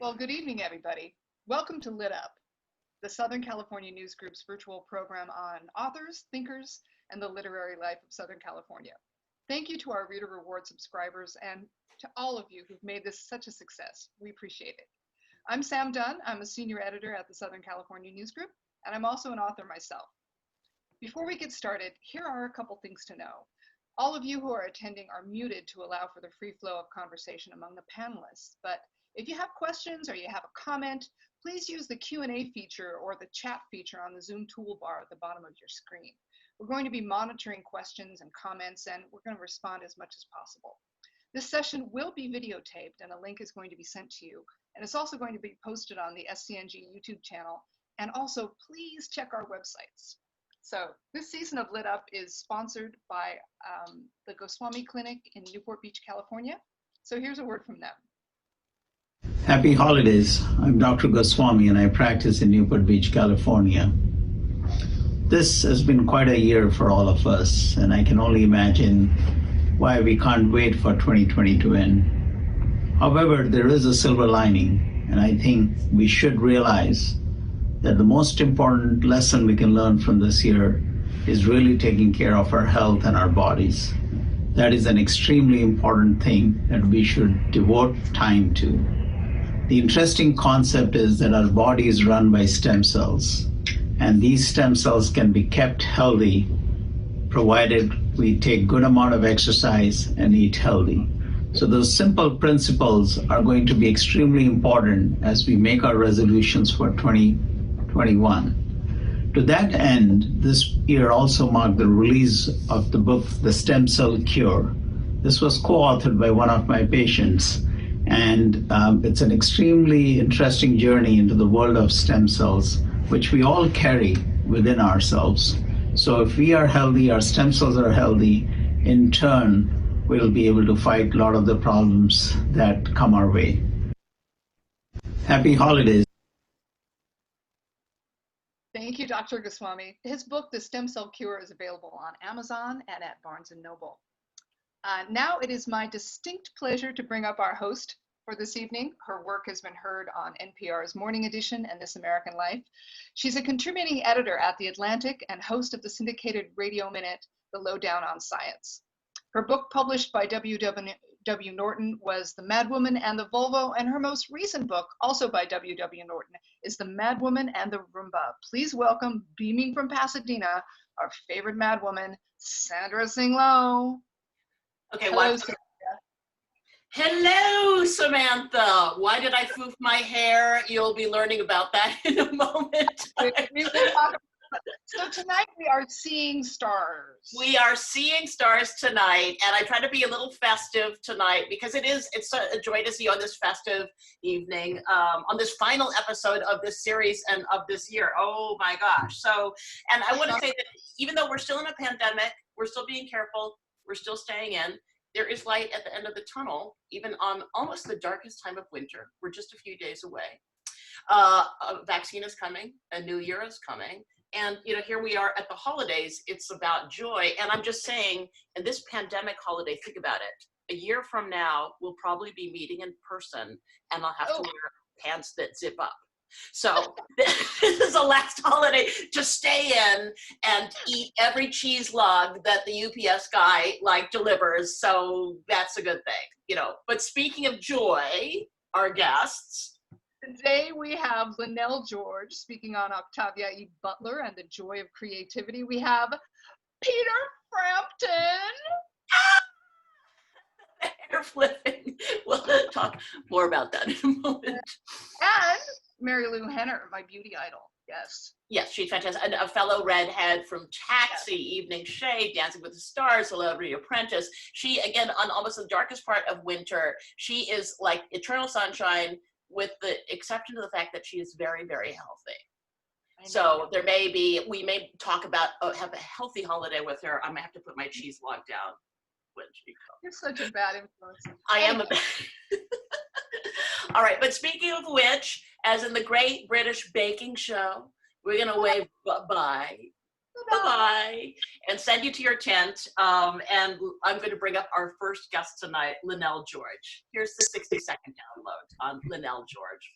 Well, good evening, everybody. Welcome to Lit Up, the Southern California News Group's virtual program on authors, thinkers, and the literary life of Southern California. Thank you to our Reader Reward subscribers and to all of you who've made this such a success. We appreciate it. I'm Sam Dunn. I'm a senior editor at the Southern California News Group, and I'm also an author myself. Before we get started, here are a couple things to know. All of you who are attending are muted to allow for the free flow of conversation among the panelists, but if you have questions or you have a comment, please use the Q&A feature or the chat feature on the Zoom toolbar at the bottom of your screen. We're going to be monitoring questions and comments, and we're going to respond as much as possible. This session will be videotaped, and a link is going to be sent to you, and it's also going to be posted on the SCNG YouTube channel, and also please check our websites. So this season of Lit Up is sponsored by the Goswami Clinic in Newport Beach, California. So here's a word from them. Happy holidays. I'm Dr. Goswami and I practice in Newport Beach, California. This has been quite a year for all of us, and I can only imagine why we can't wait for 2020 to end. However, there is a silver lining, and I think we should realize that the most important lesson we can learn from this year is really taking care of our health and our bodies. That is an extremely important thing that we should devote time to. The interesting concept is that our body is run by stem cells, and these stem cells can be kept healthy provided we take good amount of exercise and eat healthy. So those simple principles are going to be extremely important as we make our resolutions for 2021. To that end, this year also marked the release of the book, The Stem Cell Cure. This was co-authored by one of my patients, and it's an extremely interesting journey into the world of stem cells, which we all carry within ourselves. So if we are healthy, our stem cells are healthy, in turn, we'll be able to fight a lot of the problems that come our way. Happy holidays. Thank you, Dr. Goswami. His book, The Stem Cell Cure, is available on Amazon and at Barnes & Noble. Now it is my distinct pleasure to bring up our host for this evening. Her work has been heard on NPR's Morning Edition and This American Life. She's a contributing editor at The Atlantic and host of the syndicated Radio Minute, The Lowdown on Science. Her book, published by W.W. Norton, was The Madwoman and the Volvo, and her most recent book, also by W.W. Norton, is The Madwoman and the Roomba. Please welcome, beaming from Pasadena, our favorite madwoman, Sandra Singh-Low. Okay, Hello, hello, Samantha. Why did I foof my hair? You'll be learning about that in a moment. So tonight we are seeing stars. We are seeing stars tonight, and I try to be a little festive tonight because it's a joy to see you on this festive evening, on this final episode of this series and of this year. Oh my gosh. So, and I want to say that even though we're still in a pandemic, we're still being careful, we're still staying in. There is light at the end of the tunnel, even on almost the darkest time of winter. We're just a few days away. A vaccine is coming, a new year is coming. And, you know, here we are at the holidays. It's about joy. And I'm just saying, in this pandemic holiday, think about it. A year from now, we'll probably be meeting in person, and I'll have to wear pants that zip up. So this is the last holiday to stay in and eat every cheese log that the UPS guy delivers. So that's a good thing, you know. But speaking of joy, our guests. Today we have Lynell George speaking on Octavia E. Butler and the joy of creativity. We have Peter Frampton. Hair flipping. We'll talk more about that in a moment. And Marilu Henner, my beauty idol. Yes. Yes, she's fantastic. And a fellow redhead from Taxi, yes. Evening Shade, Dancing with the Stars, Celebrity Apprentice. She, again, on almost the darkest part of winter, she is like eternal sunshine, with the exception of the fact that she is very, very healthy. So we may talk about, have a healthy holiday with her. I might have to put my cheese log down when she comes. You're such a bad influence. I am a bad. All right, but speaking of which, as in the Great British Baking Show, we're gonna wave bye-bye. Bye-bye, and send you to your tent. And I'm gonna bring up our first guest tonight, Lynell George. Here's the 60-second download. on Lynell George.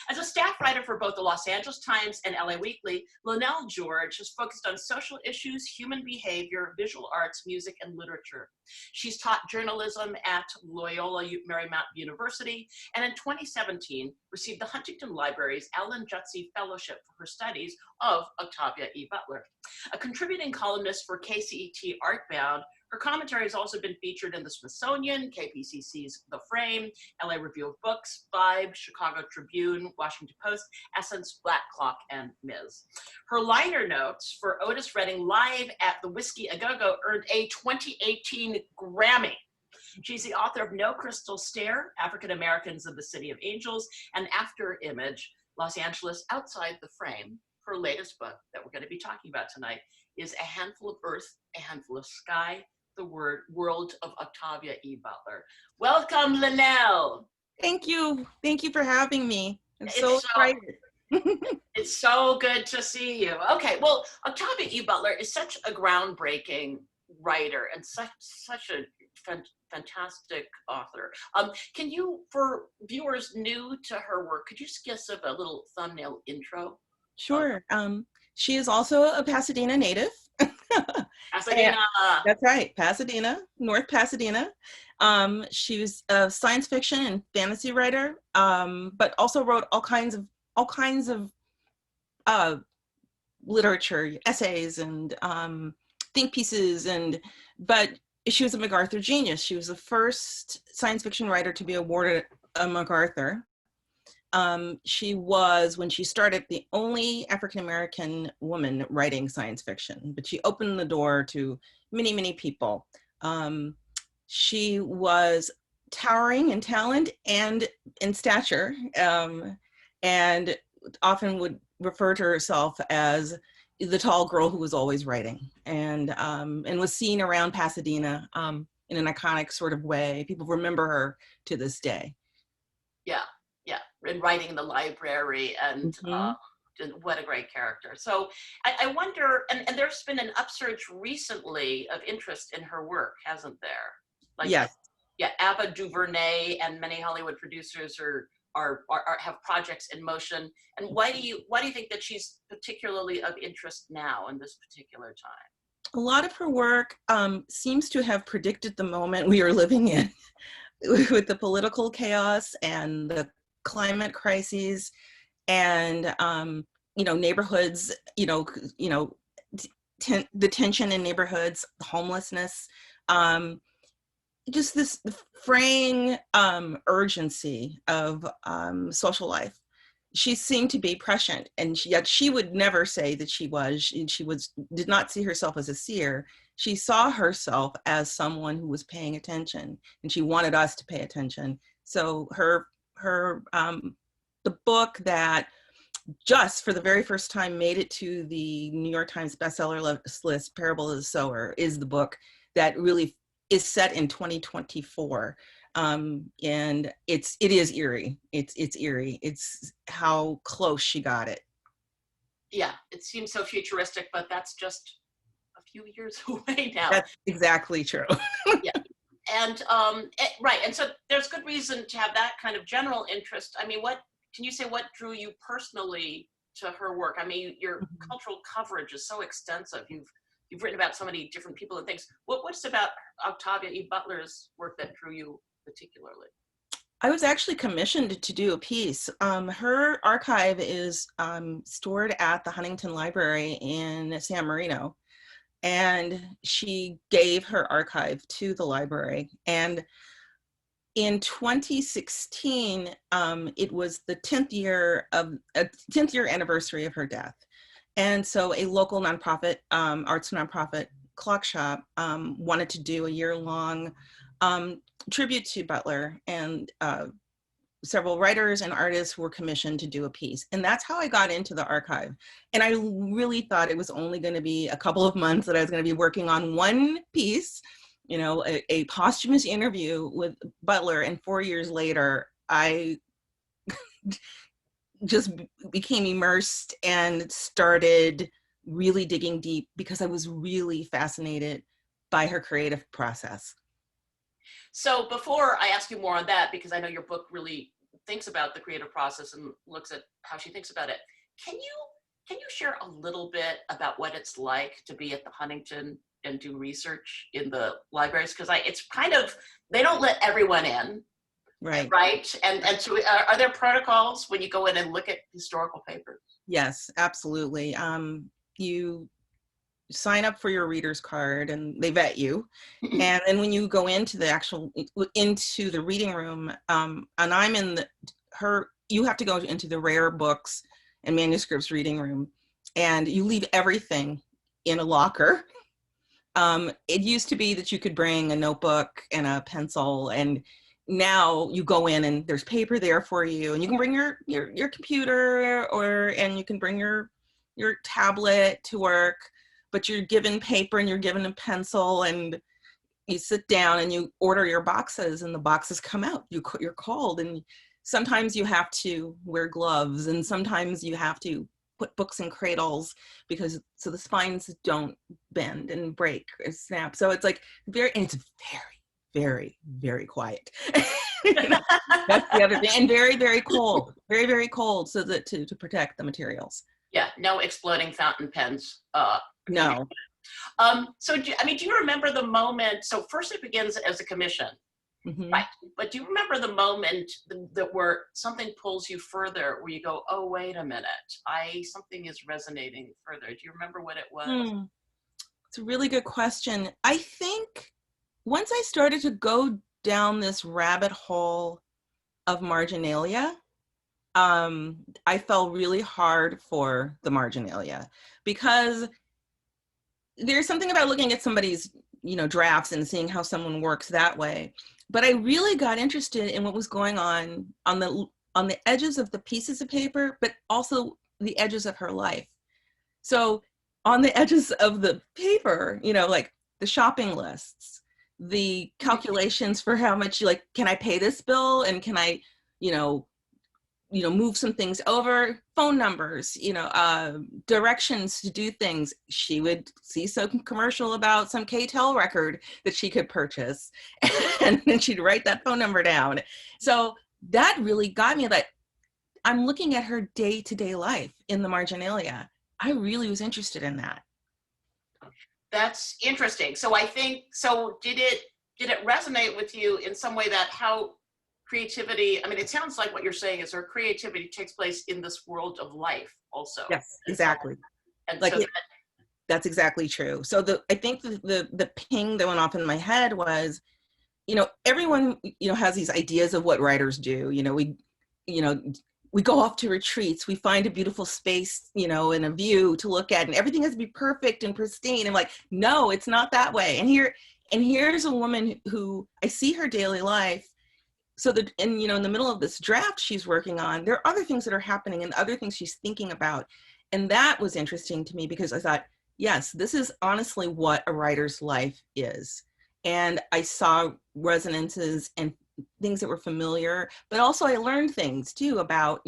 As a staff writer for both the Los Angeles Times and LA Weekly, Lynell George has focused on social issues, human behavior, visual arts, music, and literature. She's taught journalism at Loyola Marymount University, and in 2017 received the Huntington Library's Ellen Jutzi Fellowship for her studies of Octavia E. Butler. A contributing columnist for KCET Artbound, her commentary has also been featured in the Smithsonian, KPCC's The Frame, LA Review of Books, Vibe, Chicago Tribune, Washington Post, Essence, Black Clock, and Ms. Her liner notes for Otis Redding Live at the Whiskey A Go-Go earned a 2018 Grammy. She's the author of No Crystal Stair, African Americans of the City of Angels, and After Image, Los Angeles Outside the Frame. Her latest book that we're going to be talking about tonight is A Handful of Earth, A Handful of Sky, the World of Octavia E. Butler. Welcome, Lynell. Thank you. Thank you for having me. I'm so excited. It's so good to see you. Okay, well, Octavia E. Butler is such a groundbreaking writer and such a fantastic author. Can you, for viewers new to her work, could you just give us a little thumbnail intro? Sure. She is also a Pasadena native. Pasadena. That's right, Pasadena, North Pasadena. She was a science fiction and fantasy writer, but also wrote all kinds of literature, essays, and think pieces. But she was a MacArthur genius. She was the first science fiction writer to be awarded a MacArthur. She was, when she started, the only African-American woman writing science fiction, but she opened the door to many, many people. She was towering in talent and in stature, and often would refer to herself as the tall girl who was always writing, and was seen around Pasadena in an iconic sort of way. People remember her to this day. Yeah. Yeah, and writing in the library, and what a great character. So I wonder, and there's been an upsurge recently of interest in her work, hasn't there? Like, yes. Yeah, Ava DuVernay and many Hollywood producers have projects in motion. And why do you think that she's particularly of interest now in this particular time? A lot of her work seems to have predicted the moment we are living in, with the political chaos and the climate crises, and neighborhoods, the tension in neighborhoods, homelessness, just this fraying urgency of social life. She seemed to be prescient, and yet she would never say that she did not see herself as a seer. She saw herself as someone who was paying attention, and she wanted us to pay attention. So the book that just for the very first time made it to the New York Times bestseller list, Parable of the Sower, is the book that really is set in 2024. And it is eerie. It's eerie. It's how close she got it. Yeah, it seems so futuristic, but that's just a few years away now. That's exactly true. Yeah. And right, and so there's good reason to have that kind of general interest. I mean, can you say what drew you personally to her work? I mean, your cultural coverage is so extensive. You've written about so many different people and things. What's about Octavia E. Butler's work that drew you particularly? I was actually commissioned to do a piece. Her archive is stored at the Huntington Library in San Marino. And she gave her archive to the library. And in 2016, it was the 10th year anniversary of her death. And so a local nonprofit, arts nonprofit, Clock Shop, wanted to do a year-long tribute to Butler, and several writers and artists were commissioned to do a piece. And that's how I got into the archive. And I really thought it was only going to be a couple of months that I was going to be working on one piece, a posthumous interview with Butler. And 4 years later, I just became immersed and started really digging deep, because I was really fascinated by her creative process. So before I ask you more on that, because I know your book really thinks about the creative process and looks at how she thinks about it. Can you share a little bit about what it's like to be at the Huntington and do research in the libraries? Because it's kind of, they don't let everyone in. Right. Right. And so are there protocols when you go in and look at historical papers? Yes, absolutely. You sign up for your reader's card and they vet you. And then when you go into the reading room, and I'm in you have to go into the rare books and manuscripts reading room, and you leave everything in a locker. It used to be that you could bring a notebook and a pencil, and now you go in and there's paper there for you, and you can bring your computer, and you can bring your tablet to work, but you're given paper and you're given a pencil, and you sit down and you order your boxes, and the boxes come out. You're called, and sometimes you have to wear gloves, and sometimes you have to put books in cradles so the spines don't bend and break or snap. So it's like it's very, very, very quiet. That's the other thing. And very, very cold, very, very cold, so that to protect the materials. Yeah, no exploding fountain pens. No. So do you remember the moment? So first it begins as a commission, right? But do you remember the moment that where something pulls you further, where you go, oh, wait a minute, something is resonating further? Do you remember what it was? It's a really good question. I think once I started to go down this rabbit hole of marginalia, I fell really hard for the marginalia, because there's something about looking at somebody's, drafts and seeing how someone works that way. But I really got interested in what was going on the edges of the pieces of paper, but also the edges of her life. So on the edges of the paper, like the shopping lists, the calculations for how much, can I pay this bill? And can I, move some things over, phone numbers, directions to do things. She would see some commercial about some KTEL record that she could purchase, and then she'd write that phone number down. So that really got me, that I'm looking at her day-to-day life in the marginalia. I really was interested in that. That's interesting. So did it resonate with you in some way, that how creativity, it sounds like what you're saying is her creativity takes place in this world of life also. Yes, exactly. And like so that's exactly true. So I think the ping that went off in my head was, everyone, has these ideas of what writers do. We go off to retreats, we find a beautiful space, and a view to look at, and everything has to be perfect and pristine. I'm like, no, it's not that way. And here's a woman who I see her daily life. So in the middle of this draft she's working on, there are other things that are happening and other things she's thinking about. And that was interesting to me, because I thought, yes, this is honestly what a writer's life is. And I saw resonances and things that were familiar, but also I learned things too about,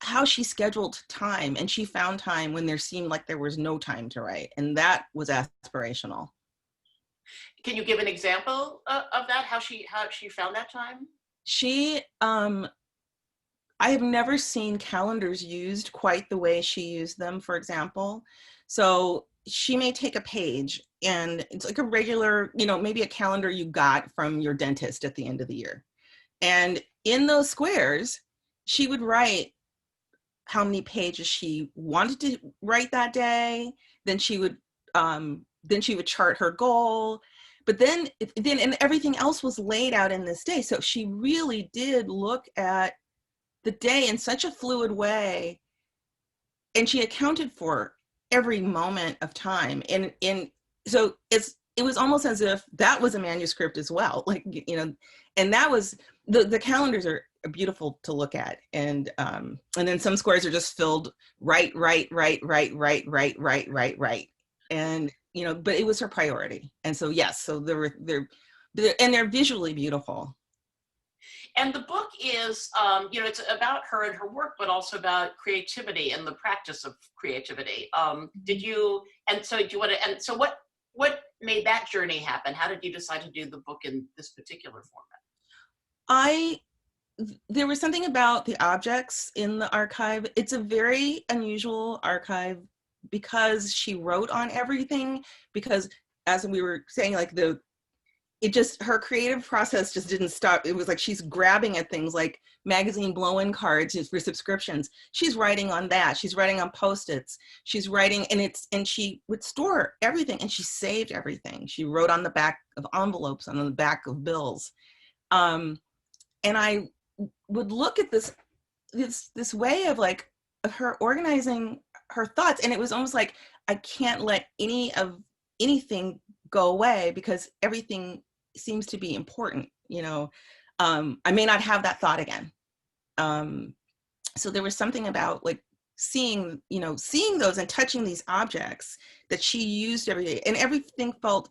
how she scheduled time, and she found time when there seemed like there was no time to write. And that was aspirational. Can you give an example of that? How she found that time? I have never seen calendars used quite the way she used them, for example. So she may take a page, and it's like a regular, maybe a calendar you got from your dentist at the end of the year. And in those squares, she would write how many pages she wanted to write that day. Then she would chart her goal. But then and everything else was laid out in this day. So she really did look at the day in such a fluid way, and she accounted for every moment of time. And so it was almost as if that was a manuscript as well. And that was the calendars are beautiful to look at. And then some squares are just filled right. And but it was her priority. And so yes, so they're visually beautiful. And the book is, it's about her and her work, but also about creativity and the practice of creativity. So what made that journey happen? How did you decide to do the book in this particular format? there was something about the objects in the archive. It's a very unusual archive because she wrote on everything, because as we were saying, like her creative process just didn't stop. It was like she's grabbing at things like magazine blow-in cards for subscriptions. She's writing on that. She's writing on Post-its. She's writing, and she would store everything, and she saved everything. She wrote on the back of envelopes, on the back of bills. And I would look at this way of like of her organizing her thoughts, and it was almost like I can't let anything go away because everything seems to be important. I may not have that thought again. So there was something about like seeing those and touching these objects that she used every day, and everything felt,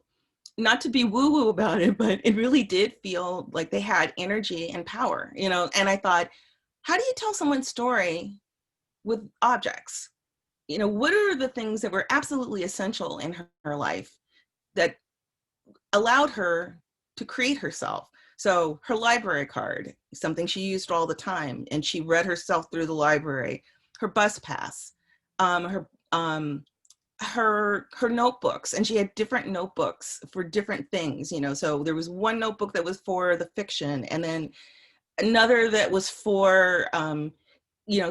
not to be woo-woo about it, but it really did feel like they had energy and power, and I thought, how do you tell someone's story with objects? What are the things that were absolutely essential in her life that allowed her to create herself? So her library card, something she used all the time, and she read herself through the library. Her bus pass, her notebooks, and she had different notebooks for different things. So there was one notebook that was for the fiction, and then another that was for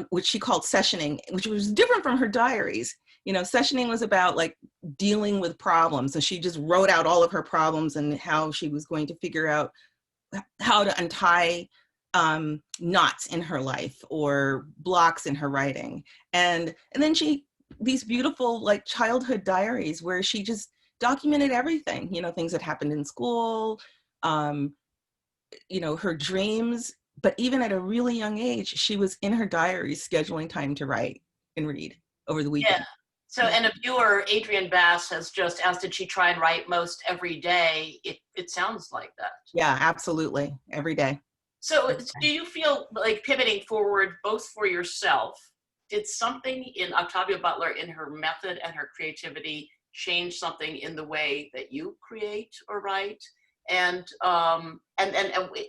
which she called sessioning, which was different from her diaries. Sessioning was about like dealing with problems, and she just wrote out all of her problems and how she was going to figure out how to untie knots in her life or blocks in her writing. And then these beautiful like childhood diaries where she just documented everything, things that happened in school, her dreams. But even at a really young age, she was in her diaries scheduling time to write and read over the weekend. Yeah. So, and a viewer, Adrienne Bass, has just asked, did she try and write most every day? It sounds like that. Yeah, absolutely. Every day. So do you feel like, pivoting forward, both for yourself, did something in Octavia Butler, in her method and her creativity, change something in the way that you create or write? And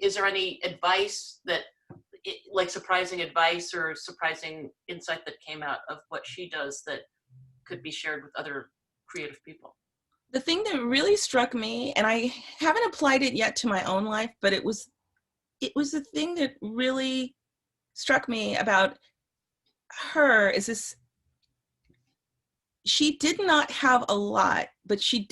is there any advice like surprising advice or surprising insight that came out of what she does that could be shared with other creative people? The thing that really struck me, and I haven't applied it yet to my own life, but it was the thing that really struck me about her, is this: she did not have a lot, but she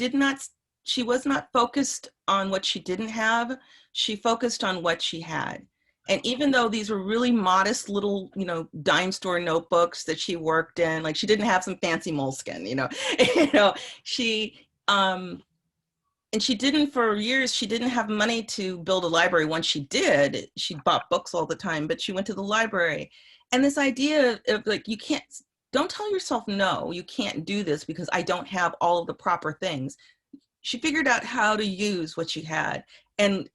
was not focused on what she didn't have. She focused on what she had. And even though these were really modest little, dime store notebooks that she worked in, like she didn't have some fancy moleskin, she, and she didn't, for years, she didn't have money to build a library. Once she did, she bought books all the time, but she went to the library. And this idea of like, don't tell yourself, no, you can't do this because I don't have all of the proper things. She figured out how to use what she had, and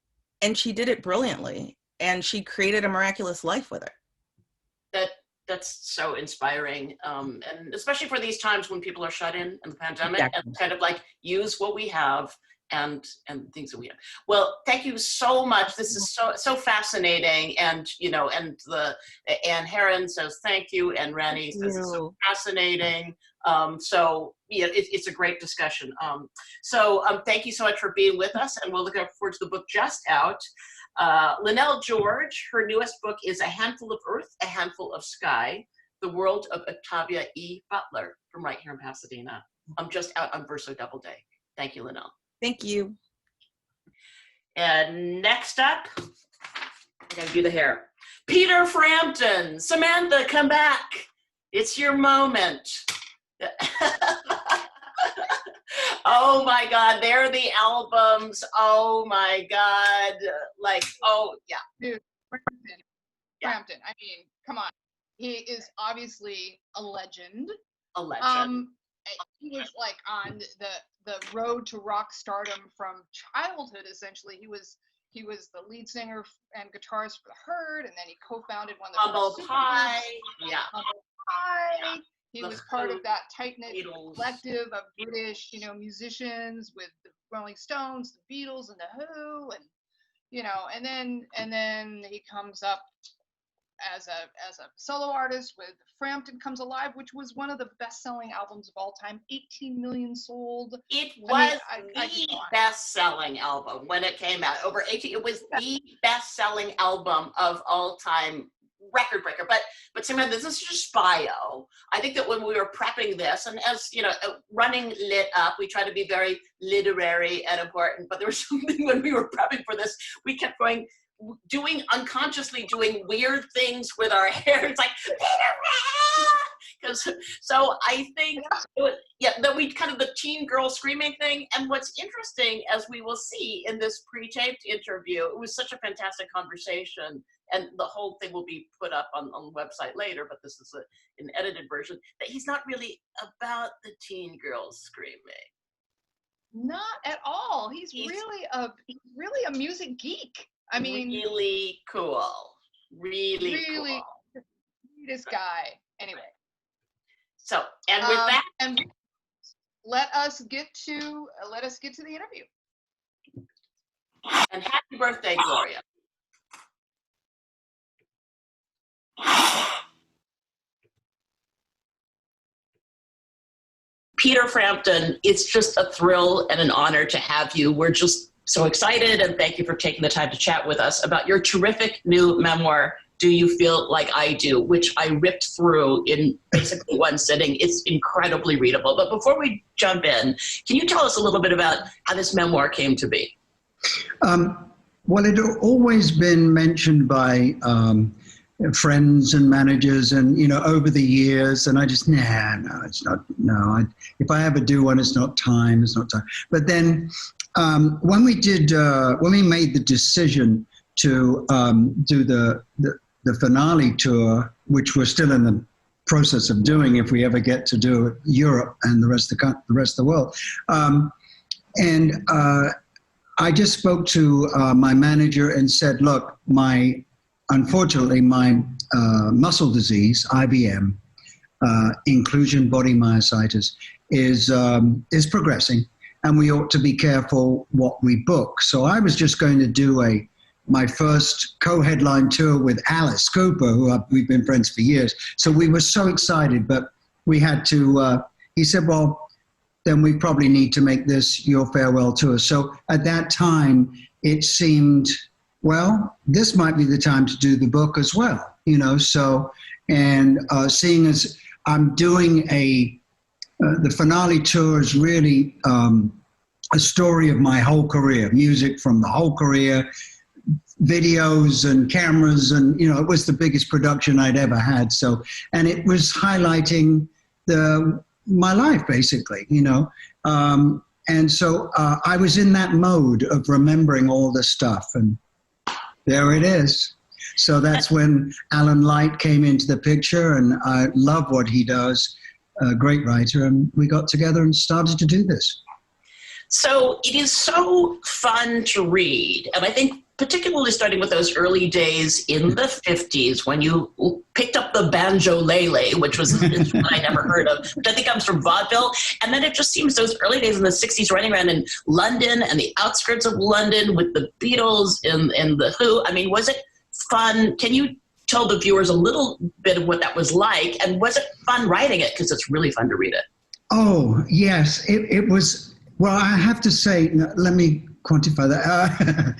she did it brilliantly. And she created a miraculous life with it. That's so inspiring, and especially for these times when people are shut in the pandemic. Exactly. And kind of like use what we have and things that we have. Well, thank you so much. This is so fascinating, and and the Anne Heron says thank you, and Rennie says it's so fascinating. So yeah, it's a great discussion. So thank you so much for being with us, and we'll look forward to the book just out. Lynell George, her newest book is A Handful of Earth, A Handful of Sky, The World of Octavia E. Butler, from right here in Pasadena. I'm just out on Verso Doubleday. Thank you, Lynell. Thank you. And next up, I gotta do the hair. Peter Frampton. Samantha, come back. It's your moment. Oh my God, there are the albums. Oh my God. Like, oh yeah. Dude, Frampton. I mean, come on. He is obviously a legend. A legend. He was like on the road to rock stardom from childhood, essentially. He was the lead singer and guitarist for The Herd, and then he co-founded one of the Humble Pie. Yeah. Humble Pie. Yeah. He was part of that tight-knit collective of British, musicians with the Rolling Stones, the Beatles, and the Who, and you know, and then he comes up as a solo artist with Frampton Comes Alive, which was one of the best-selling albums of all time, 18 million sold. It was the best-selling album when it came out. Over 18, it was the best-selling album of all time, record breaker. But Samantha, this is just bio. I think that when we were prepping this, and as you know, running Lit Up, we try to be very literary and important. But there was something when we were prepping for this, we kept going, unconsciously doing weird things with our hair. It's like, so I think, that we kind of the teen girl screaming thing. And what's interesting, as we will see in this pre-taped interview, it was such a fantastic conversation, and the whole thing will be put up on the website later, but this is an edited version, that he's not really about the teen girls screaming. Not at all. He's really a music geek. I mean, really cool. Really cool. This guy. Anyway. So, and with that, and let us get to the interview. And happy birthday, Gloria. Peter Frampton, it's just a thrill and an honor to have you. We're just so excited, and thank you for taking the time to chat with us about your terrific new memoir, Do You Feel Like I Do, which I ripped through in basically one sitting. It's incredibly readable. But before we jump in, can you tell us a little bit about how this memoir came to be? Well, it had always been mentioned by friends and managers and, over the years. And I just, it's not, if I ever do one, it's not time. But then when we made the decision to do the finale tour, which we're still in the process of doing if we ever get to do Europe and the rest of the world. I just spoke to my manager and said, look, unfortunately, my muscle disease, IBM, inclusion body myositis, is progressing, and we ought to be careful what we book. So I was just going to do my first co-headline tour with Alice Cooper, who we've been friends for years. So we were so excited, but we had to, he said, well, then we probably need to make this your farewell tour. So at that time, it seemed, well, this might be the time to do the book as well, so, and seeing as I'm doing the finale tour is really a story of my whole career, music from the whole career, videos and cameras, and it was the biggest production I'd ever had. So, and it was highlighting my life basically, and so I was in that mode of remembering all this stuff, and there it is. So that's when Alan Light came into the picture, and I love what he does, a great writer, and we got together and started to do this. So it is so fun to read, and I think particularly starting with those early days in the 50s when you picked up the banjo-lele, which was one I never heard of, which I think comes from vaudeville. And then it just seems those early days in the 60s running around in London and the outskirts of London with the Beatles and the Who. I mean, was it fun? Can you tell the viewers a little bit of what that was like? And was it fun writing it? Because it's really fun to read it. Oh, yes. It was, well, I have to say, let me quantify that.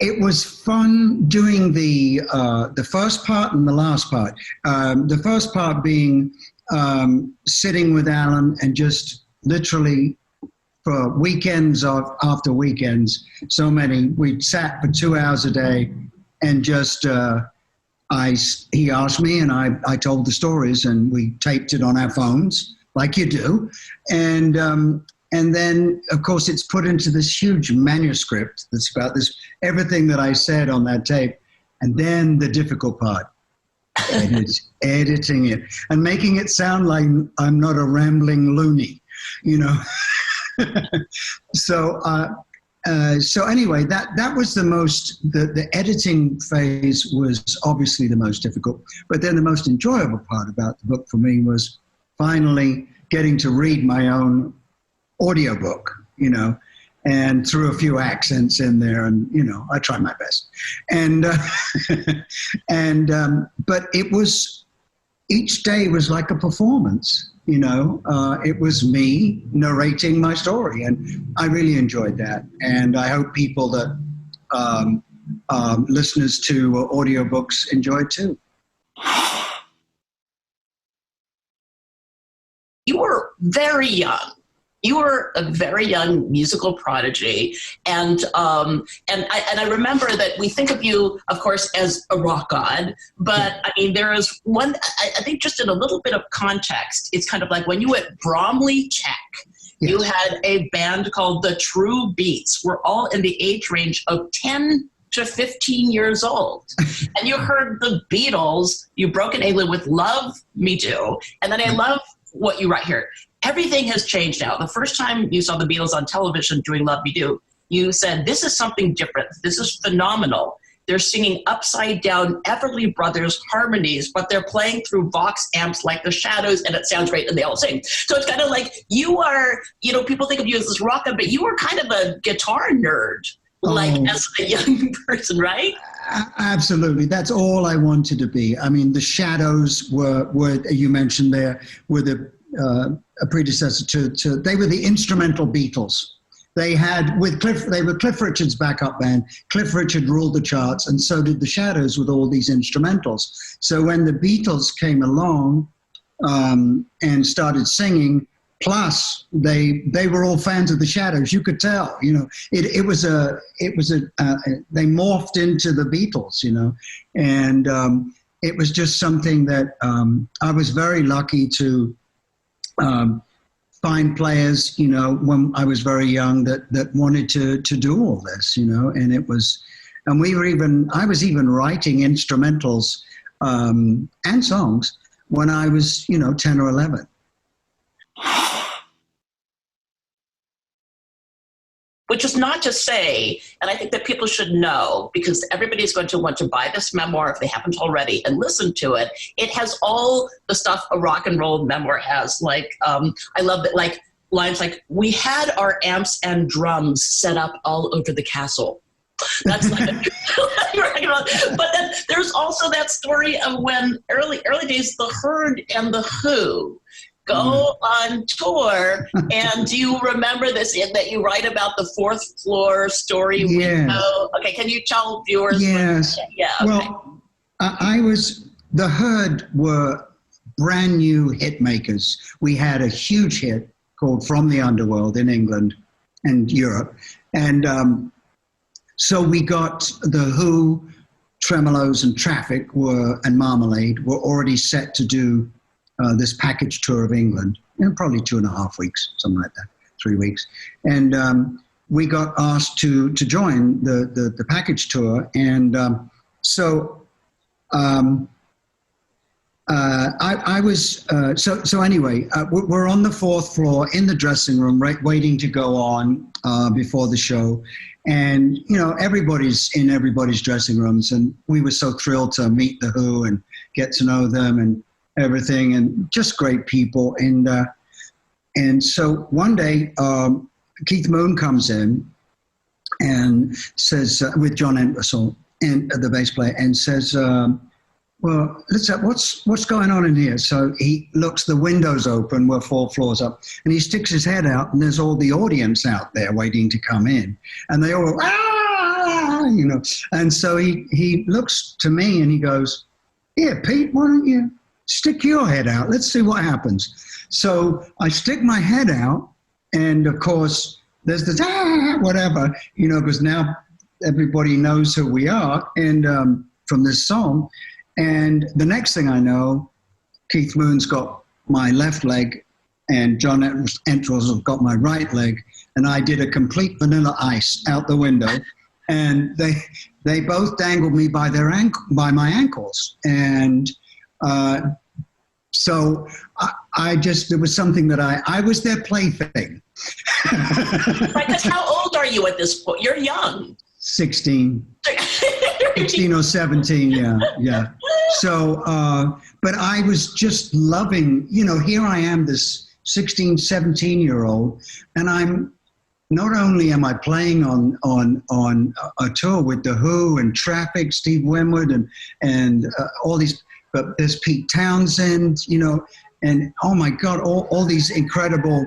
It was fun doing the first part and the last part. The first part being sitting with Alan and just literally for weekends after weekends, we'd sat for 2 hours a day and just he asked me and I told the stories, and we taped it on our phones like you do, and then, of course, it's put into this huge manuscript that's about everything that I said on that tape. And then the difficult part, editing it and making it sound like I'm not a rambling loony, So anyway, that was the editing phase was obviously the most difficult. But then the most enjoyable part about the book for me was finally getting to read my own audiobook, and threw a few accents in there, and I try my best. And but it was, each day was like a performance. It was me narrating my story, and I really enjoyed that. And I hope people that listeners to audiobooks enjoy it too. You were very young. You were a very young musical prodigy, and I remember that we think of you, of course, as a rock god. But I mean, there is one. I think just in a little bit of context, it's kind of like when you were at Bromley Tech. Yes. You had a band called the True Beats. We're all in the age range of 10 to 15 years old. And you heard the Beatles. You broke an England with Love Me Do, and then I love what you write here. Everything has changed now. The first time you saw the Beatles on television doing Love Me Do, you said, this is something different. This is phenomenal. They're singing upside down Everly Brothers harmonies, but they're playing through Vox amps like the Shadows, and it sounds great, and they all sing. So it's kind of like you are, people think of you as this rocker, but you were kind of a guitar nerd, as a young person, right? Absolutely. That's all I wanted to be. I mean, the Shadows were you mentioned there, were a predecessor to they were the instrumental Beatles. They were Cliff Richard's backup band. Cliff Richard ruled the charts, and so did the Shadows with all these instrumentals. So when the Beatles came along and started singing, plus they were all fans of the Shadows. You could tell, it was they morphed into the Beatles, and it was just something that I was very lucky to find players, when I was very young that wanted to do all this, and it was, and I was even writing instrumentals and songs when I was, 10 or 11. Which is not to say, and I think that people should know, because everybody's going to want to buy this memoir if they haven't already and listen to it. It has all the stuff a rock and roll memoir has. Like, I love that, like lines like, we had our amps and drums set up all over the castle. That's like, but then there's also that story of when early days, the Herd and the Who go on tour, and do you remember this, that you write about the fourth floor story window? Okay, can you tell viewers? Yes. Yeah. Okay. Well, the Herd were brand new hit makers. We had a huge hit called From the Underworld in England and Europe. And so we got the Who, Tremolos and Traffic and Marmalade were already set to do this package tour of England, probably 2.5 weeks, something like that, 3 weeks. And we got asked to join the package tour. And so I was, so anyway, we're on the fourth floor in the dressing room, right, waiting to go on before the show. And, everybody's in everybody's dressing rooms. And we were so thrilled to meet the Who and get to know them and everything, and just great people. And so one day, Keith Moon comes in and says, with John Entwistle, and the bass player, and says, well, what's going on in here? So he looks, the window's open, we're 4 floors up, and he sticks his head out, and there's all the audience out there waiting to come in. And they all, and so he looks to me and he goes, here, Pete, why don't you stick your head out? Let's see what happens. So I stick my head out, and of course, there's this, whatever, because now everybody knows who we are, and from this song. And the next thing I know, Keith Moon's got my left leg, and John Entwistle's got my right leg, and I did a complete Vanilla Ice out the window, and they both dangled me by my ankles, and so it was something that I was their plaything. Right, because how old are you at this point? You're young. 16. 16 or 17, yeah. So, but I was just loving, here I am, this 16, 17-year-old, and I'm not only am I playing on a tour with The Who and Traffic, Steve Winwood, and all these, but there's Pete Townsend, you know, and oh my God, all these incredible.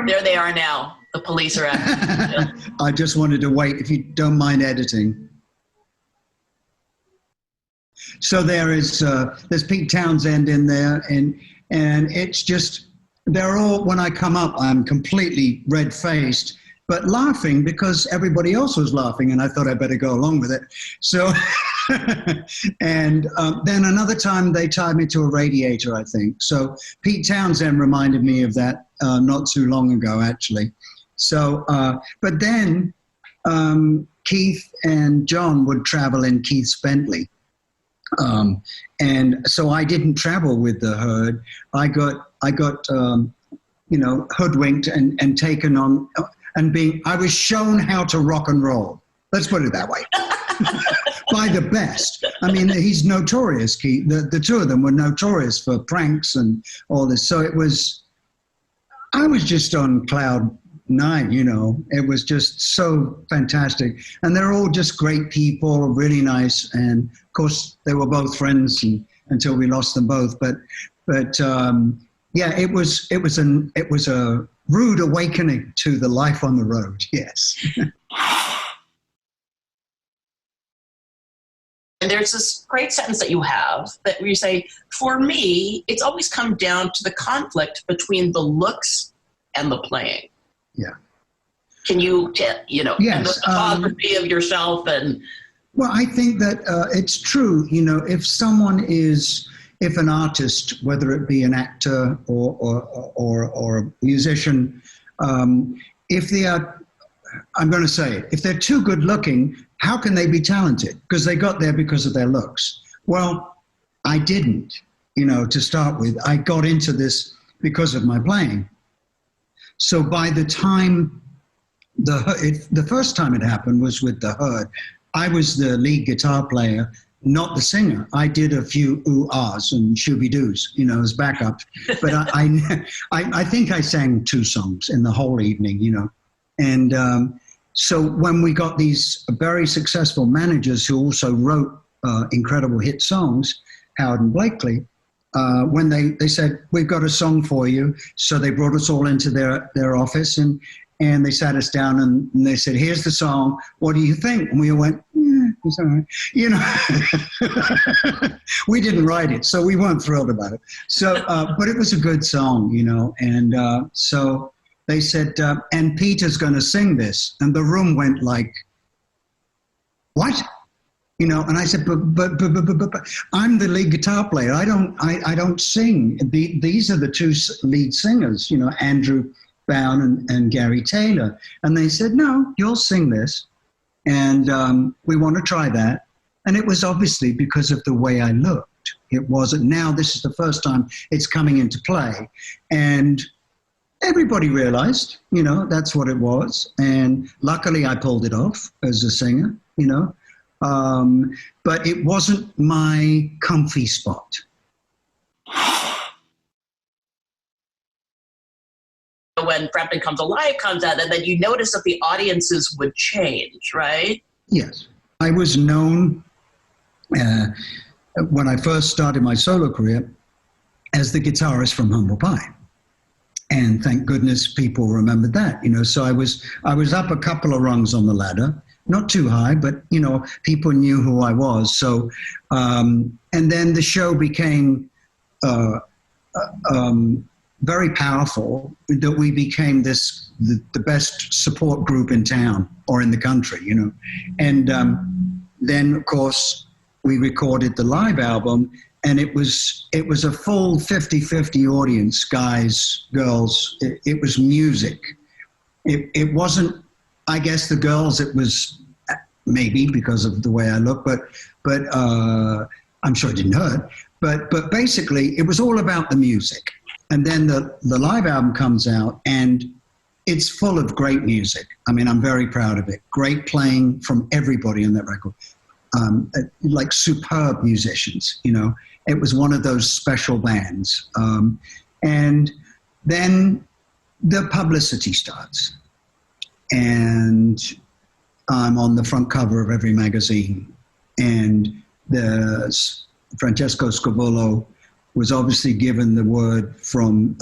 There they are now. The police are at. I just wanted to wait, if you don't mind editing. So there's Pete Townsend in there, and it's just, they're all, when I come up, I'm completely red-faced, but laughing because everybody else was laughing, and I thought I'd better go along with it. So, and then another time they tied me to a radiator, I think. So Pete Townsend reminded me of that not too long ago, actually. So, but then Keith and John would travel in Keith's Bentley. And so I didn't travel with the herd. I got you know, hoodwinked and taken on, and I was shown how to rock and roll. Let's put it that way. By the best. I mean, he's notorious, Keith. The two of them were notorious for pranks and all this. So I was just on cloud nine, you know. It was just so fantastic. And they're all just great people, really nice. And of course, they were both friends until we lost them both. But yeah, it was a rude awakening to the life on the road. Yes. And there's this great sentence that you have that where you say, for me, it's always come down to the conflict between the looks and the playing. Yeah. Can you, you know, yes, and the photography of yourself and. Well, I think that it's true. You know, if an artist, whether it be an actor or a musician, if they are, I'm going to say it, if they're too good looking, how can they be talented? Because they got there because of their looks. Well, I didn't, you know, to start with. I got into this because of my playing. So by the time the first time it happened was with the herd. I was the lead guitar player, not the singer. I did a few ooh-ahs and shooby-doos, you know, as backup. But I think I sang 2 songs in the whole evening, you know. And so when we got these very successful managers who also wrote incredible hit songs, Howard and Blakely, when they said, we've got a song for you. So they brought us all into their office and they sat us down and they said, here's the song. What do you think? And we all went, it's all right. You know, we didn't write it, so we weren't thrilled about it. So, but it was a good song, you know. And so they said, and Peter's going to sing this. And the room went like, what? You know, and I said, but I'm the lead guitar player. I don't sing. These are the 2 lead singers, you know, Andrew Bown and Gary Taylor. And they said, no, you'll sing this. And we want to try that. And it was obviously because of the way I looked. It wasn't. Now this is the first time it's coming into play. And everybody realized, you know, that's what it was. And luckily I pulled it off as a singer, you know. But it wasn't my comfy spot. When Frampton Comes Alive comes out, and then you notice that the audiences would change, right? Yes. I was known when I first started my solo career as the guitarist from Humble Pie. And thank goodness people remembered that, you know. So I was up a couple of rungs on the ladder, not too high, but, you know, people knew who I was. So, and then the show became very powerful, that we became the best support group in town or in the country, you know. And then, of course, we recorded the live album, and it was a full 50-50 audience, guys, girls. It was music. It wasn't, I guess, the girls. It was maybe because of the way I look, but I'm sure it didn't hurt. But basically, it was all about the music. And then the live album comes out, and it's full of great music. I mean, I'm very proud of it. Great playing from everybody on that record. Like superb musicians, you know. It was one of those special bands. And then the publicity starts, and I'm on the front cover of every magazine, and Francesco Scavullo was obviously given the word from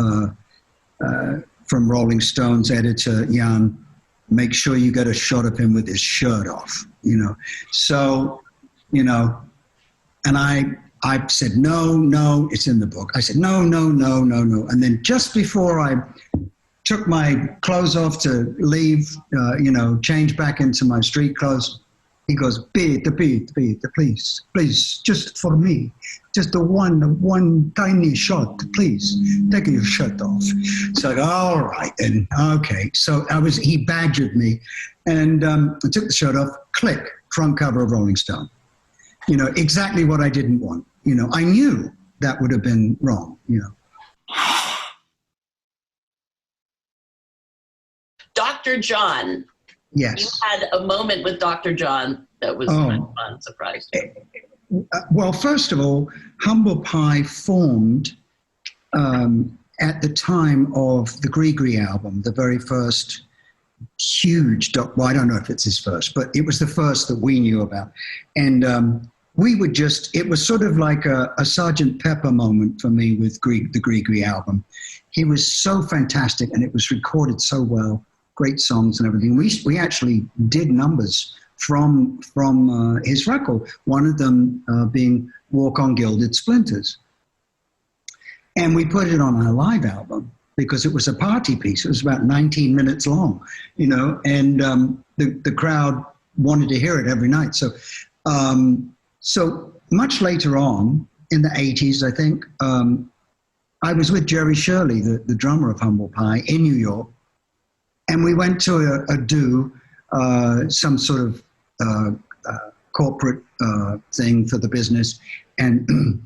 Rolling Stone's editor, Jan, make sure you get a shot of him with his shirt off, you know. So, you know, and I said, no, it's in the book. I said, no. And then just before I took my clothes off to leave, you know, change back into my street clothes, he goes, Peter, please, just for me, just the one tiny shot, please, take your shirt off. So I go, all right, and okay. So he badgered me, and I took the shirt off, click, front cover of Rolling Stone. You know, exactly what I didn't want. You know, I knew that would have been wrong, you know. Dr. John. Yes. You had a moment with Dr. John that was fun, surprised you. Well, first of all, Humble Pie formed at the time of the Grigri album, the very first huge, well, I don't know if it's his first, but it was the first that we knew about. And we would just, it was sort of like a Sgt. Pepper moment for me with the Grigri album. He was so fantastic, and it was recorded so well. Great songs and everything. We actually did numbers from his record, one of them being Walk on Gilded Splinters. And we put it on our live album because it was a party piece. It was about 19 minutes long, you know, and the crowd wanted to hear it every night. So much later on, in the 80s, I think, I was with Jerry Shirley, the drummer of Humble Pie, in New York. And we went to a do, some sort of corporate thing for the business. And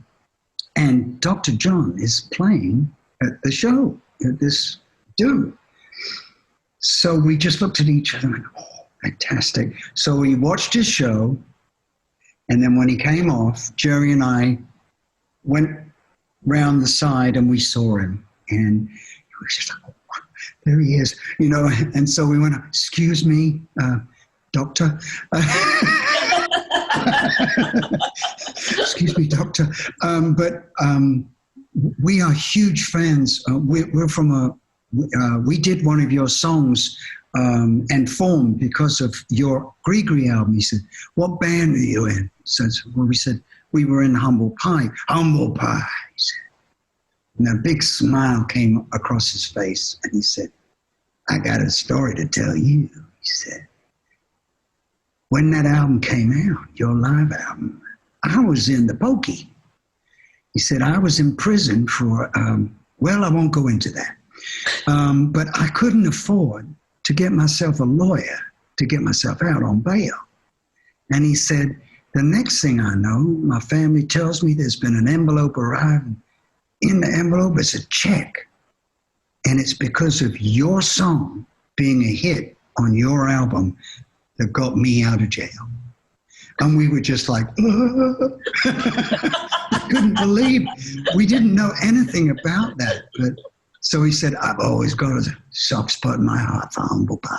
Dr. John is playing at the show, at this do. So we just looked at each other and went, oh, fantastic. So we watched his show. And then when he came off, Jerry and I went round the side and we saw him. And he was just like, there he is, you know, and so we went, excuse me, doctor. Excuse me, doctor. But we are huge fans. We're from we did one of your songs and formed because of your Grigri album. He said, what band are you in? Well, we said, we were in Humble Pie. Humble Pie, he said. And a big smile came across his face, and he said, I got a story to tell you, he said. When that album came out, your live album, I was in the pokey. He said, I was in prison for, well, I won't go into that. But I couldn't afford to get myself a lawyer to get myself out on bail. And he said, the next thing I know, my family tells me there's been an envelope arriving. In the envelope is a check. And it's because of your song being a hit on your album that got me out of jail. And we were just like, I couldn't believe, we didn't know anything about that. But so he said, I've always got a soft spot in my heart for Humble Pie.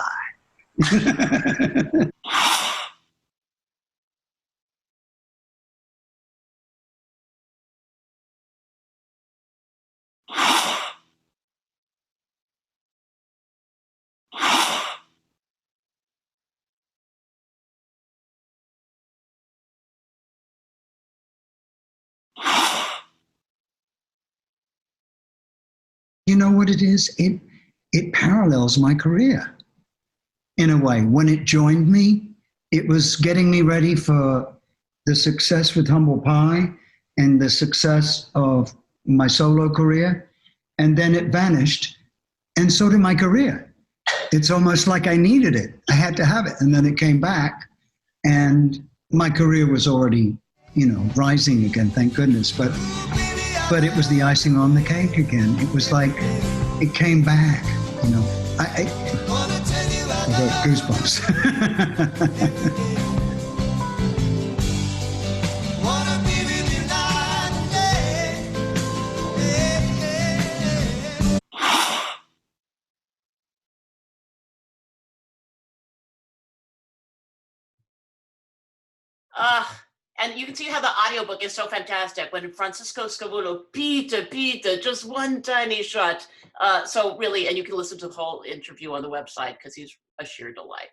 You know what it is? It parallels my career in a way. When it joined me, it was getting me ready for the success with Humble Pie and the success of my solo career. And then it vanished, and so did my career. It's almost like I needed it. I had to have it. And then it came back, and my career was already, you know, rising again, thank goodness. But it was the icing on the cake again. It was like, it came back, you know. I got goosebumps. And you can see how the audiobook is so fantastic when Francisco Scavulo, Peter, just one tiny shot. So really, and you can listen to the whole interview on the website because he's a sheer delight.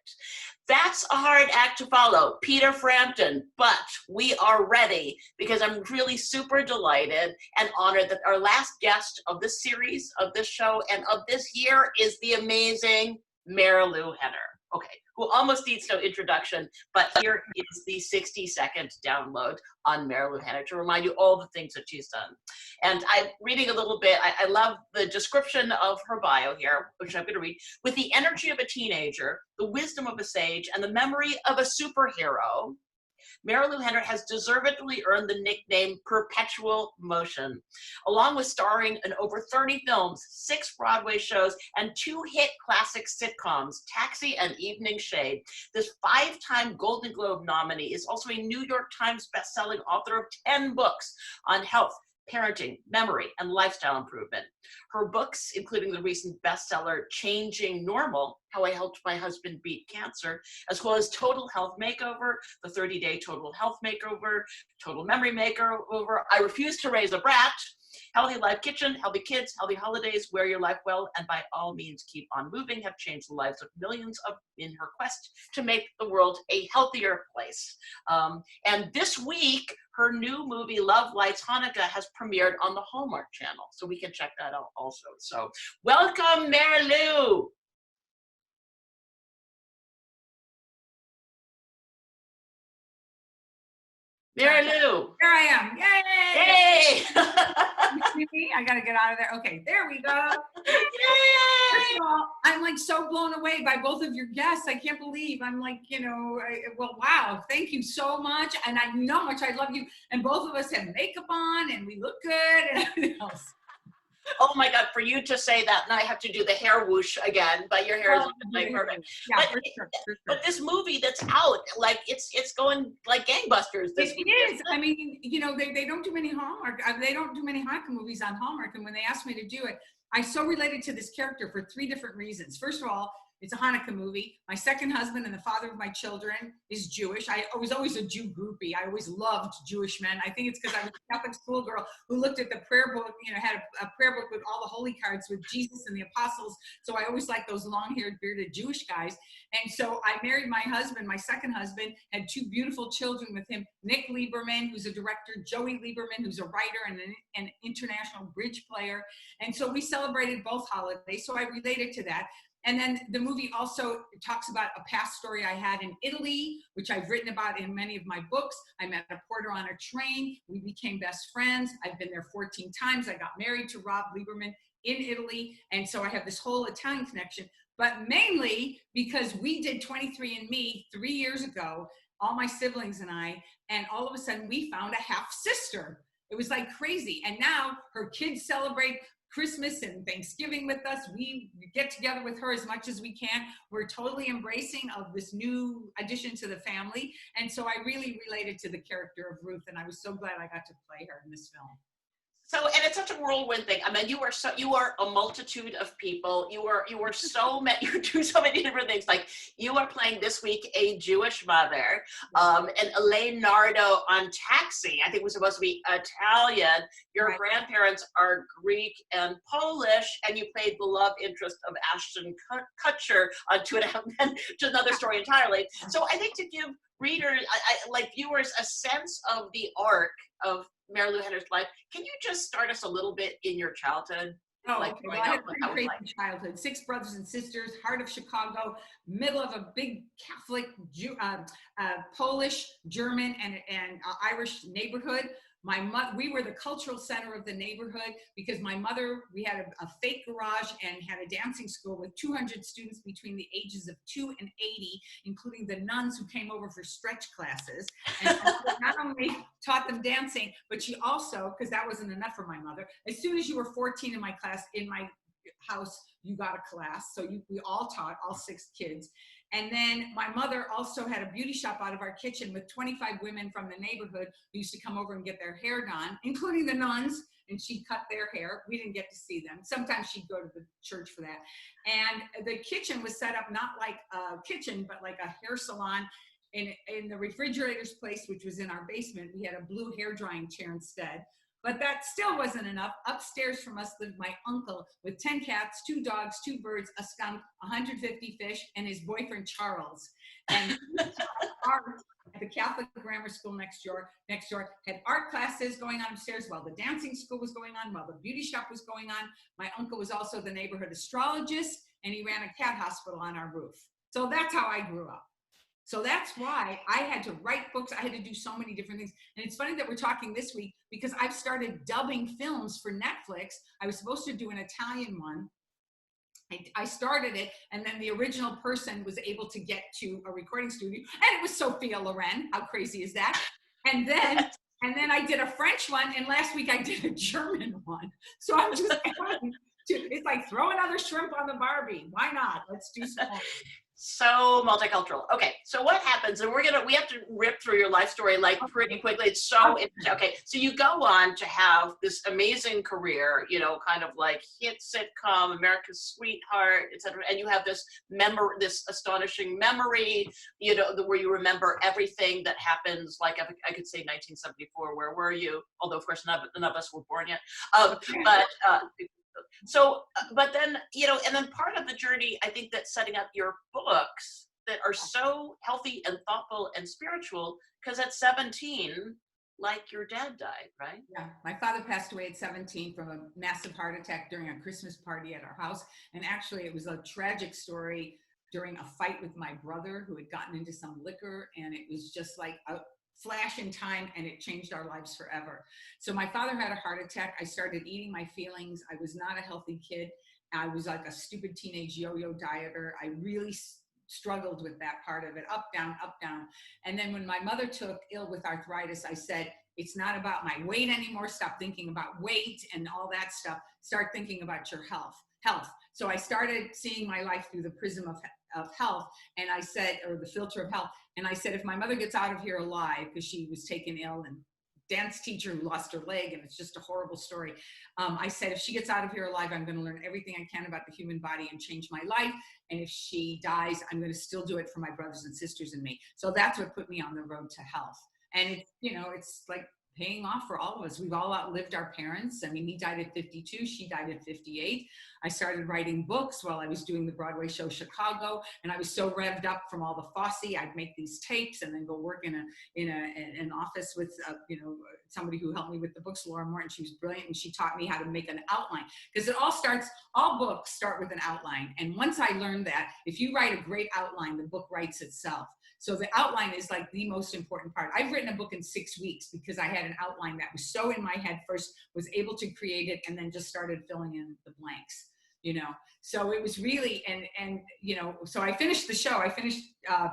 That's a hard act to follow, Peter Frampton, but we are ready because I'm really super delighted and honored that our last guest of this series, of this show, and of this year is the amazing Marilu Henner. Okay, who almost needs no introduction, but here is the 60-second download on Marilu Henner to remind you all the things that she's done. And I'm reading a little bit. I love the description of her bio here, which I'm going to read. With the energy of a teenager, the wisdom of a sage, and the memory of a superhero, Marilu Henner has deservedly earned the nickname Perpetual Motion. Along with starring in over 30 films, 6 Broadway shows, and 2 hit classic sitcoms, Taxi and Evening Shade, this 5-time Golden Globe nominee is also a New York Times bestselling author of 10 books on health, parenting, memory, and lifestyle improvement. Her books, including the recent bestseller, Changing Normal, How I Helped My Husband Beat Cancer, as well as Total Health Makeover, the 30-Day Total Health Makeover, Total Memory Makeover, I Refuse to Raise a Brat, Healthy Life Kitchen, Healthy Kids, Healthy Holidays, Wear Your Life Well, and By All Means Keep on Moving have changed the lives of millions in her quest to make the world a healthier place. And this week, her new movie, Love Lights Hanukkah, has premiered on the Hallmark Channel, so we can check that out also. So welcome, Marilu. Marilu. There I am. Yay! Yay! I gotta get out of there. Okay, there we go. Yay! First of all, I'm like so blown away by both of your guests. I can't believe. I'm like, well, wow, thank you so much. And I know how much I love you. And both of us have makeup on and we look good and everything else. Oh my God, for you to say that, and I have to do the hair whoosh again, but your hair is like perfect. Yeah, but, for sure. But this movie that's out, like it's going like gangbusters this week. It is. I mean, they don't do many Hallmark. They don't do many Hanukkah movies on Hallmark. And when they asked me to do it, I so related to this character for 3 different reasons. First of all, it's a Hanukkah movie. My second husband and the father of my children is Jewish. I was always a Jew groupie. I always loved Jewish men. I think it's because I was a Catholic schoolgirl who looked at the prayer book, had a prayer book with all the holy cards with Jesus and the apostles. So I always liked those long-haired, bearded Jewish guys. And so I married my husband. My second husband had 2 beautiful children with him, Nick Lieberman, who's a director, Joey Lieberman, who's a writer and an international bridge player. And so we celebrated both holidays. So I related to that. And then the movie also talks about a past story I had in Italy, which I've written about in many of my books. I met a porter on a train. We became best friends. I've been there 14 times. I got married to Rob Lieberman in Italy. And so I have this whole Italian connection, but mainly because we did 23andMe 3 years ago, all my siblings and I, and all of a sudden we found a half sister. It was like crazy. And now her kids celebrate Christmas and Thanksgiving with us. We get together with her as much as we can. We're totally embracing of this new addition to the family. And so I really related to the character of Ruth, and I was so glad I got to play her in this film. So, and it's such a whirlwind thing. I mean, you are a multitude of people. You do so many different things. Like you are playing this week a Jewish mother, and Elaine Nardo on Taxi, I think was supposed to be Italian. Your grandparents are Greek and Polish, and you played the love interest of Ashton Kutcher on 2.5 Men, which is another story entirely. So I think to give readers, like viewers, a sense of the arc of Marilu Henner's life, can you just start us a little bit in your childhood? Well, I had a pretty crazy childhood. 6 brothers and sisters, heart of Chicago, middle of a big Catholic, Polish, German, and Irish neighborhood. We were the cultural center of the neighborhood because my mother, we had a fake garage and had a dancing school with 200 students between the ages of 2 and 80, including the nuns who came over for stretch classes. And not only taught them dancing, but she also, because that wasn't enough for my mother, as soon as you were 14 in my class, in my house, you got a class. So we all taught, all 6 kids. And then my mother also had a beauty shop out of our kitchen with 25 women from the neighborhood who used to come over and get their hair done, including the nuns, and she cut their hair. We didn't get to see them. Sometimes she'd go to the church for that. And the kitchen was set up not like a kitchen, but like a hair salon. in the refrigerator's place, which was in our basement, we had a blue hair drying chair instead. But that still wasn't enough. Upstairs from us lived my uncle with 10 cats, 2 dogs, 2 birds, a skunk, 150 fish, and his boyfriend Charles. And art at the Catholic grammar school next door had art classes going on upstairs while the dancing school was going on, while the beauty shop was going on. My uncle was also the neighborhood astrologist, and he ran a cat hospital on our roof. So that's how I grew up. So that's why I had to write books. I had to do so many different things. And it's funny that we're talking this week because I've started dubbing films for Netflix. I was supposed to do an Italian one. I started it, and then the original person was able to get to a recording studio, and it was Sophia Loren. How crazy is that? And then I did a French one, and last week I did a German one. So I'm just it's like throw another shrimp on the Barbie. Why not? Let's do some more. So multicultural. Okay, so what happens? And we have to rip through your life story like pretty quickly. It's so interesting. Okay, so you go on to have this amazing career, you know, kind of like hit sitcom, America's Sweetheart, etc. And you have this this astonishing memory, you know, where you remember everything that happens. Like I could say 1974. Where were you? Although of course none of us were born yet. But then, you know, and then part of the journey, I think that setting up your books that are so healthy and thoughtful and spiritual, because at 17, like your dad died, right? Yeah, my father passed away at 17 from a massive heart attack during a Christmas party at our house. And actually it was a tragic story during a fight with my brother who had gotten into some liquor, and it was just like a flash in time, and it changed our lives forever. So my father had a heart attack. I started eating my feelings. I was not a healthy kid. I was like a stupid teenage yo-yo dieter. I really struggled with that part of it, up, down, up, down. And then when my mother took ill with arthritis, I said, it's not about my weight anymore. Stop thinking about weight and all that stuff. Start thinking about your health. So I started seeing my life through the prism of health, and I said, or the filter of health. And I said, if my mother gets out of here alive, because she was taken ill, and dance teacher who lost her leg, and it's just a horrible story. I said, if she gets out of here alive, I'm going to learn everything I can about the human body and change my life. And if she dies, I'm going to still do it for my brothers and sisters and me. So that's what put me on the road to health. And it's, you know, it's like paying off for all of us. We've all outlived our parents. I mean, he died at 52, she died at 58. I started writing books while I was doing the Broadway show Chicago, and I was so revved up from all the Fosse, I'd make these tapes and then go work in an office with you know, somebody who helped me with the books, Laura Morton. She was brilliant, and she taught me how to make an outline, because all books start with an outline. And once I learned that, if you write a great outline, the book writes itself. So the outline is like the most important part. I've written a book in 6 weeks because I had an outline that was so in my head first, was able to create it, and then just started filling in the blanks, you know? So it was really, and you know, so I finished the show. I finished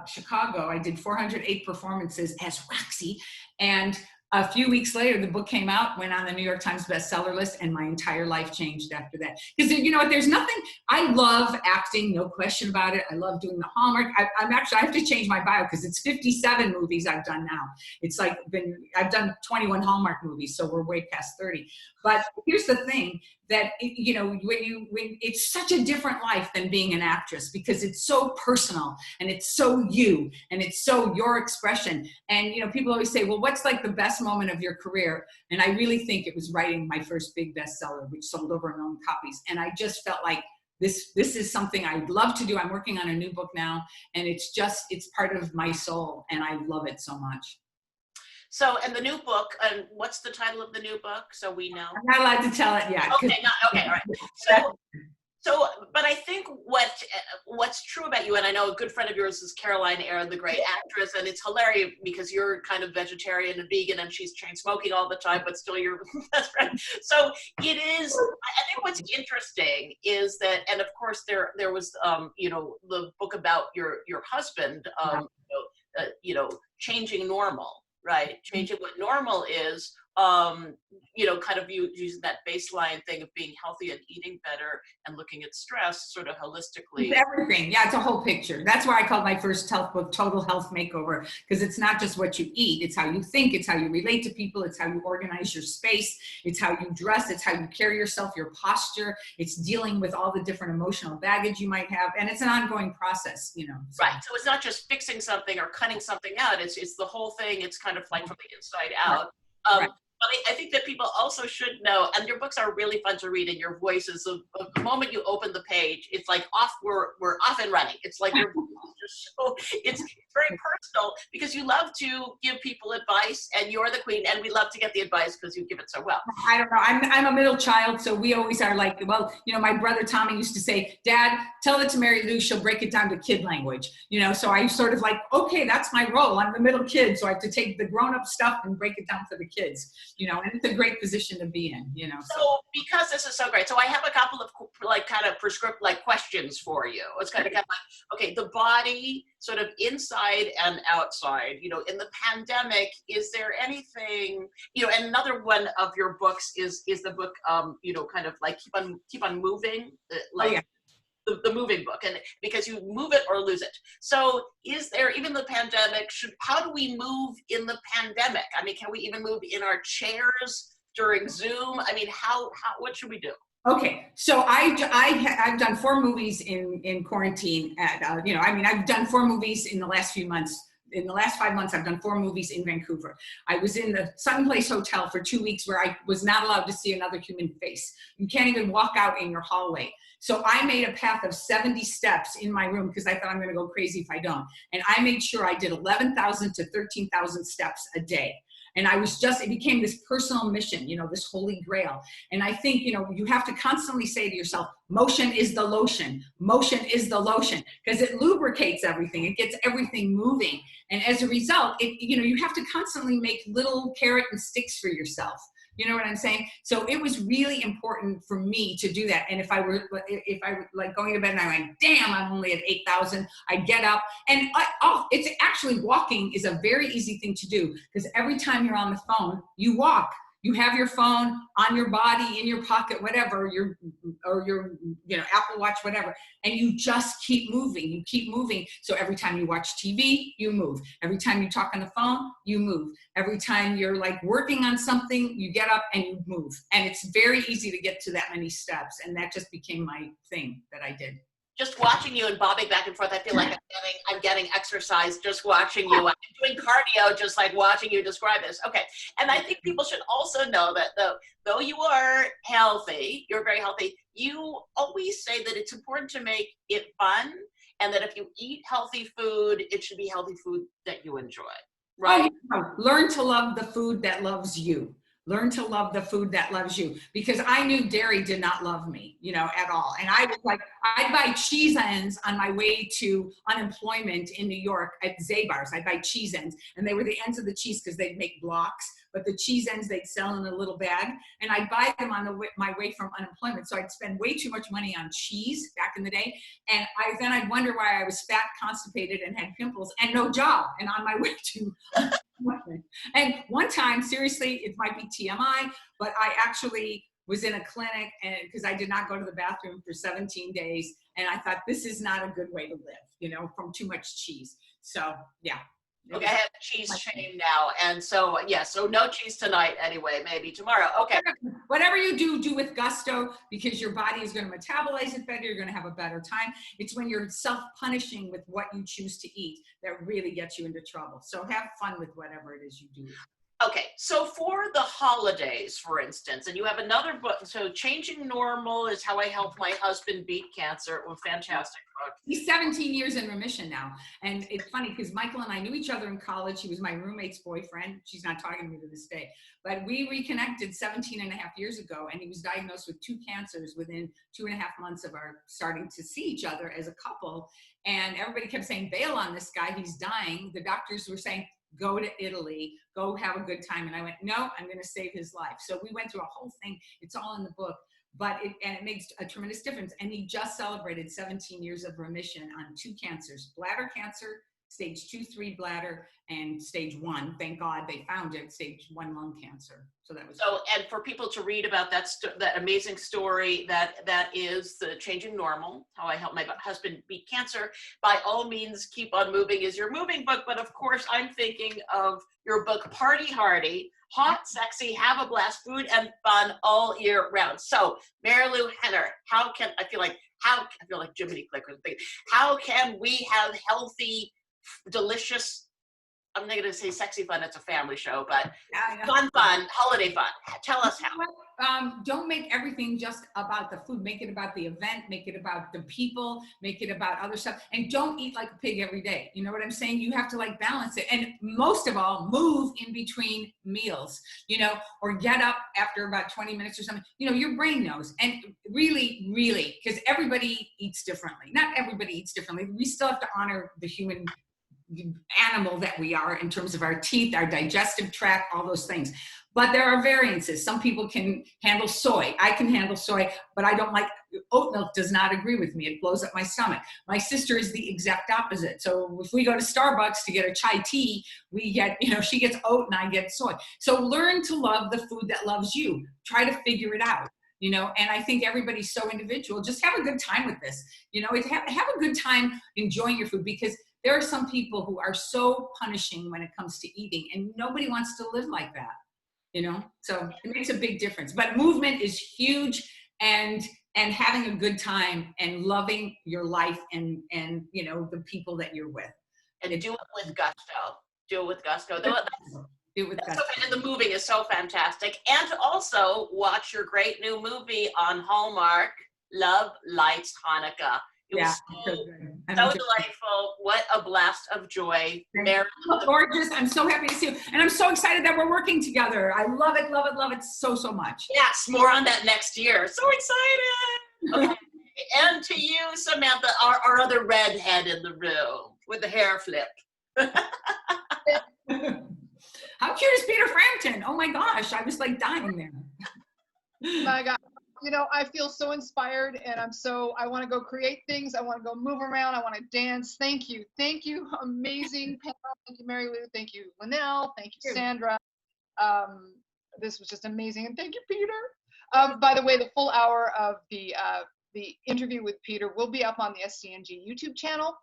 Chicago. I did 408 performances as Roxy. And a few weeks later, the book came out, went on the New York Times bestseller list, and my entire life changed after that. Because, you know what, there's nothing, I love acting, no question about it. I love doing the Hallmark. I have to change my bio because it's 57 movies I've done now. It's like I've done 21 Hallmark movies, so we're way past 30. But here's the thing, that, you know, when it's such a different life than being an actress, because it's so personal, and it's so you, and it's so your expression. And, you know, people always say, well, what's like the best moment of your career? And I really think it was writing my first big bestseller, which sold over 1 million copies. And I just felt like this is something I'd love to do. I'm working on a new book now, and it's part of my soul, and I love it so much. So, and the new book, and what's the title of the new book, so we know? I'm not allowed to tell it yet. Okay, all right. So, but I think what's true about you, and I know a good friend of yours is Caroline Aaron, the great actress, and it's hilarious because you're kind of vegetarian and vegan, and she's chain smoking all the time, but still your best friend. So it is. I think what's interesting is that, and of course there was you know, the book about your husband, you know, changing normal. Right, changing what normal is you know, kind of using that baseline thing of being healthy and eating better and looking at stress sort of holistically. It's everything. Yeah, it's a whole picture. That's why I called my first health book Total Health Makeover, because it's not just what you eat. It's how you think. It's how you relate to people. It's how you organize your space. It's how you dress. It's how you carry yourself, your posture. It's dealing with all the different emotional baggage you might have. And it's an ongoing process, you know. So. Right. So it's not just fixing something or cutting something out. It's the whole thing. It's kind of like from the inside out. Right. But I think that people also should know, and your books are really fun to read, and your voice is, the moment you open the page, it's like we're off and running. It's like your so it's very personal, because you love to give people advice, and you're the queen, and we love to get the advice because you give it so well. I don't know. I'm a middle child, so we always are like, well, you know, my brother Tommy used to say, Dad, tell it to Marilu, she'll break it down to kid language. You know, so I sort of like, okay, that's my role. I'm the middle kid, so I have to take the grown-up stuff and break it down for the kids. You know, and it's a great position to be in, you know. So because this is so great, so I have a couple of like kind of prescriptive like questions for you. It's kind of like, okay, the body sort of inside and outside, you know, in the pandemic, is there anything, you know, and another one of your books is the book, you know, kind of like keep on moving, like, oh, yeah. The moving book, and because you move it or lose it. So is there, even the pandemic, how do we move in the pandemic? I mean, can we even move in our chairs during Zoom? I mean, what should we do? Okay, so I've done 4 movies in quarantine at, you know, I mean, I've done 4 movies in the last few months. In the last 5 months, I've done 4 movies in Vancouver. I was in the Sun Place Hotel for 2 weeks where I was not allowed to see another human face. You can't even walk out in your hallway. So I made a path of 70 steps in my room because I thought I'm going to go crazy if I don't. And I made sure I did 11,000 to 13,000 steps a day. And it became this personal mission, you know, this holy grail. And I think, you know, you have to constantly say to yourself, motion is the lotion. Motion is the lotion, because it lubricates everything. It gets everything moving. And as a result, you know, you have to constantly make little carrot and sticks for yourself. You know what I'm saying? So it was really important for me to do that. And if I were like going to bed and I went, damn, I'm only at 8,000, I'd get up. And it's actually, walking is a very easy thing to do, because every time you're on the phone, you walk. You have your phone on your body, in your pocket, whatever, your you know, Apple Watch, whatever, and you just keep moving. You keep moving. So every time you watch TV, you move. Every time you talk on the phone, you move. Every time you're like working on something, you get up and you move. And it's very easy to get to that many steps. And that just became my thing that I did. Just watching you and bobbing back and forth, I feel like I'm getting exercise just watching you. I'm doing cardio just like watching you describe this. Okay, and I think people should also know that though you are healthy, you're very healthy, you always say that it's important to make it fun, and that if you eat healthy food, it should be healthy food that you enjoy, right? Oh, learn to love the food that loves you. Learn to love the food that loves you, because I knew dairy did not love me, you know, at all. And I was like, I'd buy cheese ends on my way to unemployment in New York at Zabar's. I'd buy cheese ends, and they were the ends of the cheese because they'd make blocks, but the cheese ends they'd sell in a little bag, and I'd buy them on my way from unemployment. So I'd spend way too much money on cheese back in the day, and then I'd wonder why I was fat, constipated, and had pimples and no job, and on my way to and one time, seriously, it might be TMI, but I actually was in a clinic, and because I did not go to the bathroom for 17 days, and I thought, this is not a good way to live, you know, from too much cheese. So yeah. Okay, I have cheese shame now, and so yeah, so no cheese tonight anyway, maybe tomorrow. Okay. Whatever you do with gusto, because your body is going to metabolize it better, you're going to have a better time. It's when you're self-punishing with what you choose to eat that really gets you into trouble. So have fun with whatever it is you do. Okay, so for the holidays, for instance, and you have another book, so Changing Normal is How I Helped My Husband Beat Cancer. Well, fantastic book. He's 17 years in remission now. And it's funny because Michael and I knew each other in college. He was my roommate's boyfriend. She's not talking to me to this day. But we reconnected 17 and a half years ago, and he was diagnosed with 2 cancers within 2.5 months of our starting to see each other as a couple. And everybody kept saying, bail on this guy, he's dying. The doctors were saying, go to Italy, go have a good time. And I went, no, I'm going to save his life. So we went through a whole thing. It's all in the book, but it makes a tremendous difference. And he just celebrated 17 years of remission on 2 cancers, bladder cancer, stage 2-3 bladder, and stage 1. Thank God they found it, stage 1 lung cancer. So that was. So, and for people to read about that amazing story that is The Changing Normal, How I Helped My Husband Beat Cancer, by all means, Keep on Moving is your moving book. But of course, I'm thinking of your book, Party Hardy, hot, sexy, have a blast, food and fun all year round. So, Marilu Henner, I feel like Jiminy Clicker. How can we have healthy, delicious, I'm not going to say sexy fun, it's a family show, but fun, holiday fun. Tell us how. Don't make everything just about the food. Make it about the event, make it about the people, make it about other stuff. And don't eat like a pig every day. You know what I'm saying? You have to like balance it. And most of all, move in between meals, you know, or get up after about 20 minutes or something. You know, your brain knows. And really, really, because everybody eats differently. Not everybody eats differently. We still have to honor the human animal that we are in terms of our teeth, our digestive tract, all those things. But there are variances. Some people can handle soy. I can handle soy, but I don't like, oat milk does not agree with me. It blows up my stomach. My sister is the exact opposite. So if we go to Starbucks to get a chai tea, we get, you know, she gets oat and I get soy. So learn to love the food that loves you. Try to figure it out. You know, and I think everybody's so individual. Just have a good time with this. You know, have a good time enjoying your food, because there are some people who are so punishing when it comes to eating, and nobody wants to live like that, you know? So it makes a big difference. But movement is huge, and having a good time and loving your life and you know, the people that you're with. And do it with gusto. Do it with gusto. And the movie is so fantastic. And to also watch your great new movie on Hallmark, Love Lights Hanukkah. It was so delightful. What a blast of joy. Gorgeous. I'm so happy to see you. And I'm so excited that we're working together. I love it, love it, love it so, so much. Yes, more on that next year. So excited. Okay. And to you, Samantha, our other redhead in the room with the hair flip. How cute is Peter Frampton? Oh my gosh, I was like dying there. My God. You know, I feel so inspired, and I want to go create things. I want to go move around. I want to dance. Thank you. Thank you. Amazing panel. Thank you, Marilu. Thank you, Lynell. Thank you, Sandra. This was just amazing. And thank you, Peter. By the way, the full hour of the interview with Peter will be up on the SCNG YouTube channel.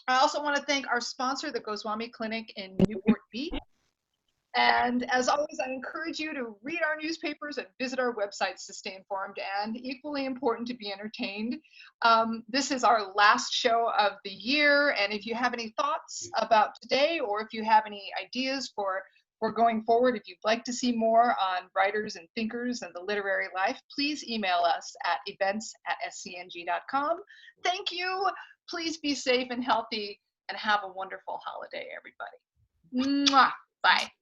I also want to thank our sponsor, the Goswami Clinic in Newport Beach. And as always, I encourage you to read our newspapers and visit our websites to stay informed, and equally important, to be entertained. This is our last show of the year, and if you have any thoughts about today, or if you have any ideas for going forward, if you'd like to see more on writers and thinkers and the literary life, please email us at events@scng.com. Thank you. Please be safe and healthy, and have a wonderful holiday, everybody. Mwah. Bye.